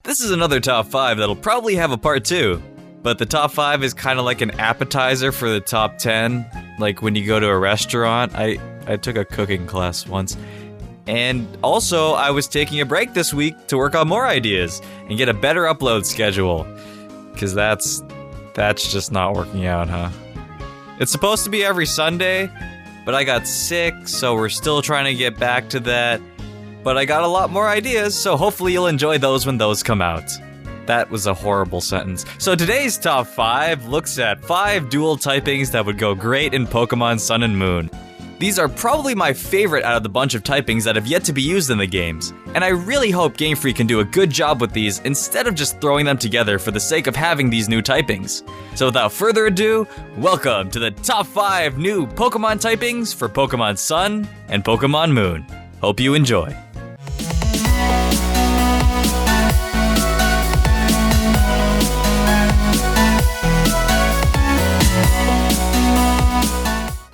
This is another top 5 that'll probably have a part 2. But the top 5 is kind of like an appetizer for the top 10. Like when you go to a restaurant. I took a cooking class once. And also, I was taking a break this week to work on more ideas and get a better upload schedule. Because that's just not working out, huh? It's supposed to be every Sunday, but I got sick, so we're still trying to get back to that. But I got a lot more ideas, so hopefully you'll enjoy those when those come out. That was a horrible sentence. So today's top 5 looks at 5 dual typings that would go great in Pokémon Sun and Moon. These are probably my favorite out of the bunch of typings that have yet to be used in the games. And I really hope Game Freak can do a good job with these instead of just throwing them together for the sake of having these new typings. So without further ado, welcome to the top 5 new Pokemon typings for Pokemon Sun and Pokemon Moon. Hope you enjoy.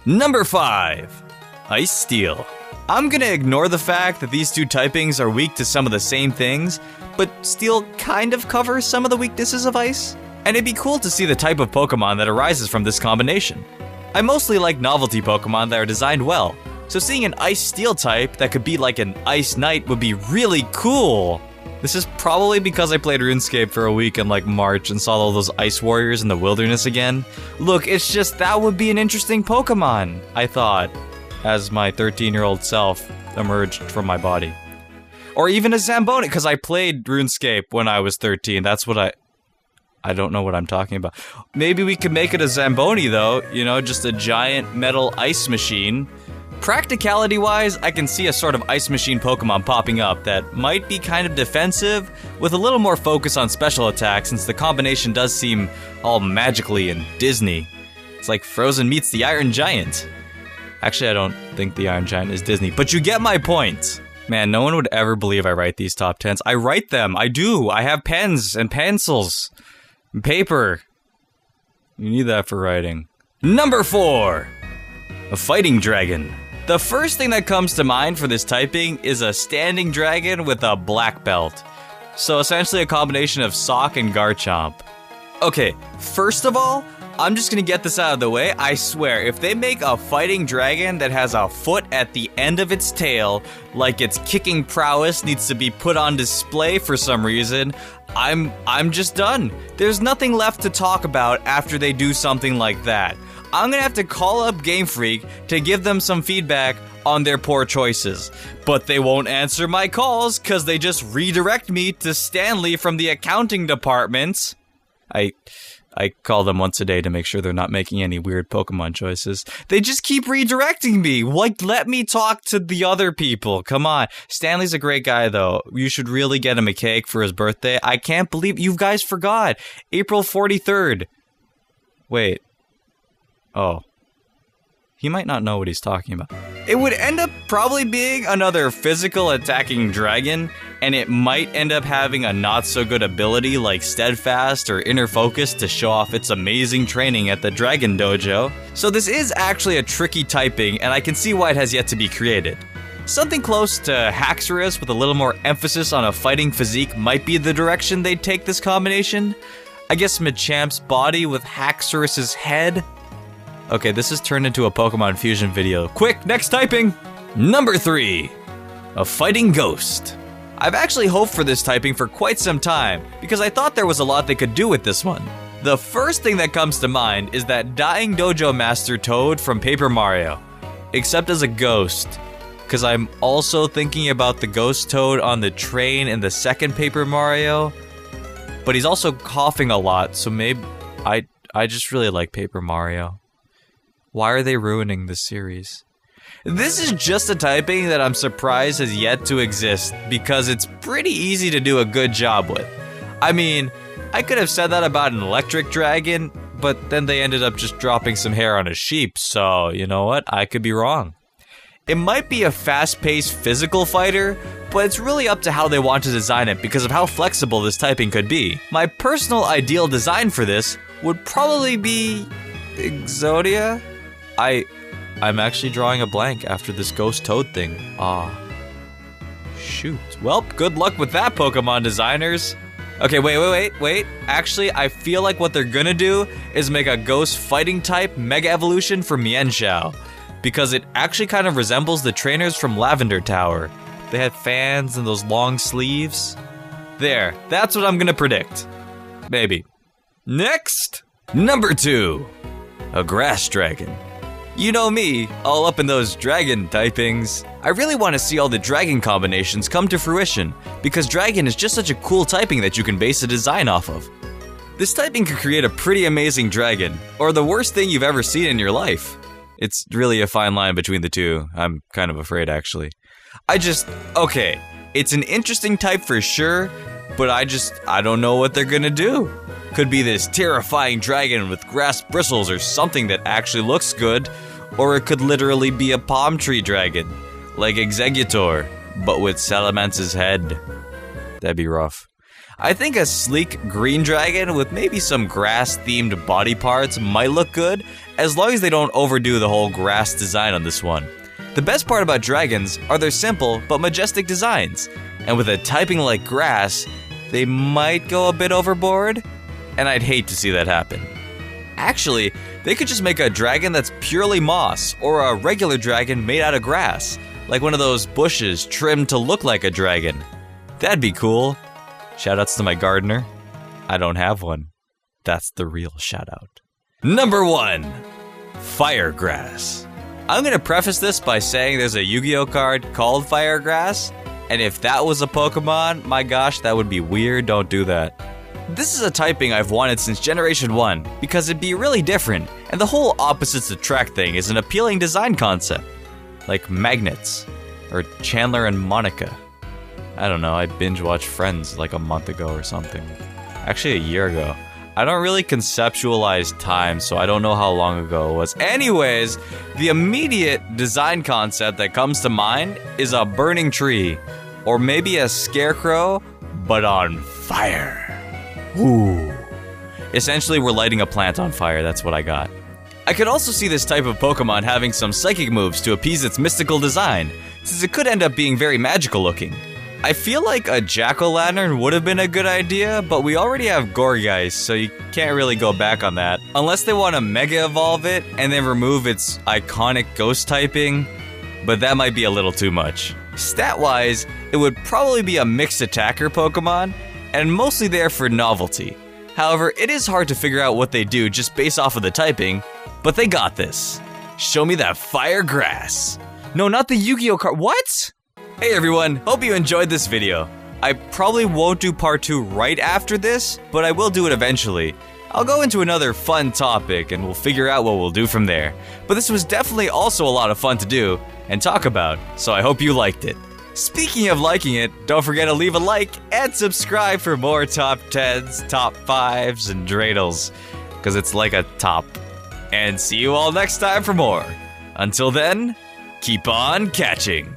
Number 5, Ice Steel. I'm gonna ignore the fact that these two typings are weak to some of the same things, but Steel kind of covers some of the weaknesses of Ice. And it'd be cool to see the type of Pokemon that arises from this combination. I mostly like novelty Pokemon that are designed well, so seeing an Ice Steel type that could be like an Ice Knight would be really cool. This is probably because I played RuneScape for a week in like March and saw all those ice warriors in the wilderness again. Look, it's just that would be an interesting Pokemon, I thought, as my 13-year-old self emerged from my body. Or even a Zamboni, because I played RuneScape when I was 13. That's what I don't know what I'm talking about. Maybe we could make it a Zamboni though, you know, just a giant metal ice machine. Practicality-wise, I can see a sort of ice machine Pokemon popping up that might be kind of defensive, with a little more focus on special attacks since the combination does seem all magically and Disney. It's like Frozen meets the Iron Giant. Actually, I don't think the Iron Giant is Disney, but you get my point. Man, no one would ever believe I write these top 10s. I write them, I do. I have pens and pencils and paper. You need that for writing. Number 4, a fighting dragon. The first thing that comes to mind for this typing is a standing dragon with a black belt. So essentially a combination of Sock and Garchomp. Okay, first of all, I'm just gonna get this out of the way. I swear, if they make a fighting dragon that has a foot at the end of its tail, like its kicking prowess needs to be put on display for some reason, I'm just done. There's nothing left to talk about after they do something like that. I'm gonna have to call up Game Freak to give them some feedback on their poor choices. But they won't answer my calls because they just redirect me to Stanley from the accounting department. I call them once a day to make sure they're not making any weird Pokemon choices. They just keep redirecting me. Like, let me talk to the other people. Come on. Stanley's a great guy, though. You should really get him a cake for his birthday. I can't believe you guys forgot. April 43rd. Wait. Oh. He might not know what he's talking about. It would end up probably being another physical attacking dragon, and it might end up having a not so good ability like Steadfast or Inner Focus to show off its amazing training at the Dragon Dojo. So this is actually a tricky typing, and I can see why it has yet to be created. Something close to Haxorus with a little more emphasis on a fighting physique might be the direction they'd take this combination. I guess Machamp's body with Haxorus's head. Okay, this has turned into a Pokemon Fusion video. Quick, next typing! Number 3, a fighting ghost. I've actually hoped for this typing for quite some time, because I thought there was a lot they could do with this one. The first thing that comes to mind is that dying Dojo Master Toad from Paper Mario, except as a ghost, because I'm also thinking about the ghost Toad on the train in the second Paper Mario, but he's also coughing a lot, so maybe I just really like Paper Mario. Why are they ruining this series? This is just a typing that I'm surprised has yet to exist, because it's pretty easy to do a good job with. I mean, I could have said that about an electric dragon, but then they ended up just dropping some hair on a sheep, so you know what? I could be wrong. It might be a fast-paced physical fighter, but it's really up to how they want to design it because of how flexible this typing could be. My personal ideal design for this would probably be Exodia? I'm actually drawing a blank after this ghost toad thing. Shoot. Well, good luck with that, Pokemon designers. Okay, wait. Actually, I feel like what they're gonna do is make a ghost fighting type Mega Evolution for Mienshao, because it actually kind of resembles the trainers from Lavender Tower. They had fans and those long sleeves. There, that's what I'm gonna predict. Maybe. Next! Number 2. A Grass Dragon. You know me, all up in those dragon typings. I really want to see all the dragon combinations come to fruition, because dragon is just such a cool typing that you can base a design off of. This typing could create a pretty amazing dragon, or the worst thing you've ever seen in your life. It's really a fine line between the two, I'm kind of afraid actually. Okay, it's an interesting type for sure, but I don't know what they're gonna do. Could be this terrifying dragon with grass bristles or something that actually looks good, or it could literally be a palm tree dragon, like Executor, but with Salamance's head. That'd be rough. I think a sleek green dragon with maybe some grass-themed body parts might look good, as long as they don't overdo the whole grass design on this one. The best part about dragons are their simple but majestic designs, and with a typing like grass, they might go a bit overboard, and I'd hate to see that happen. Actually, they could just make a dragon that's purely moss, or a regular dragon made out of grass, like one of those bushes trimmed to look like a dragon. That'd be cool. Shoutouts to my gardener. I don't have one. That's the real shoutout. Number 1. Firegrass. I'm gonna preface this by saying there's a Yu-Gi-Oh card called Firegrass, and if that was a Pokemon, my gosh, that would be weird, don't do that. This is a typing I've wanted since Generation 1, because it'd be really different, and the whole opposites attract thing is an appealing design concept. Like magnets, or Chandler and Monica. I don't know, I binge-watched Friends like a month ago or something. Actually, a year ago. I don't really conceptualize time, so I don't know how long ago it was. Anyways, the immediate design concept that comes to mind is a burning tree, or maybe a scarecrow, but on fire. Ooh. Essentially, we're lighting a plant on fire, that's what I got. I could also see this type of Pokemon having some psychic moves to appease its mystical design, since it could end up being very magical looking. I feel like a jack-o'-lantern would have been a good idea, but we already have Gourgeist, so you can't really go back on that. Unless they want to Mega Evolve it, and then remove its iconic ghost typing, but that might be a little too much. Stat-wise, it would probably be a mixed attacker Pokemon, and mostly there for novelty. However, it is hard to figure out what they do just based off of the typing, but they got this. Show me that fire grass. No, not the Yu-Gi-Oh card. What? Hey everyone, hope you enjoyed this video. I probably won't do part 2 right after this, but I will do it eventually. I'll go into another fun topic and we'll figure out what we'll do from there. But this was definitely also a lot of fun to do and talk about, so I hope you liked it. Speaking of liking it, don't forget to leave a like and subscribe for more top 10s, top 5s, and dreidels, because it's like a top. And see you all next time for more. Until then, keep on catching.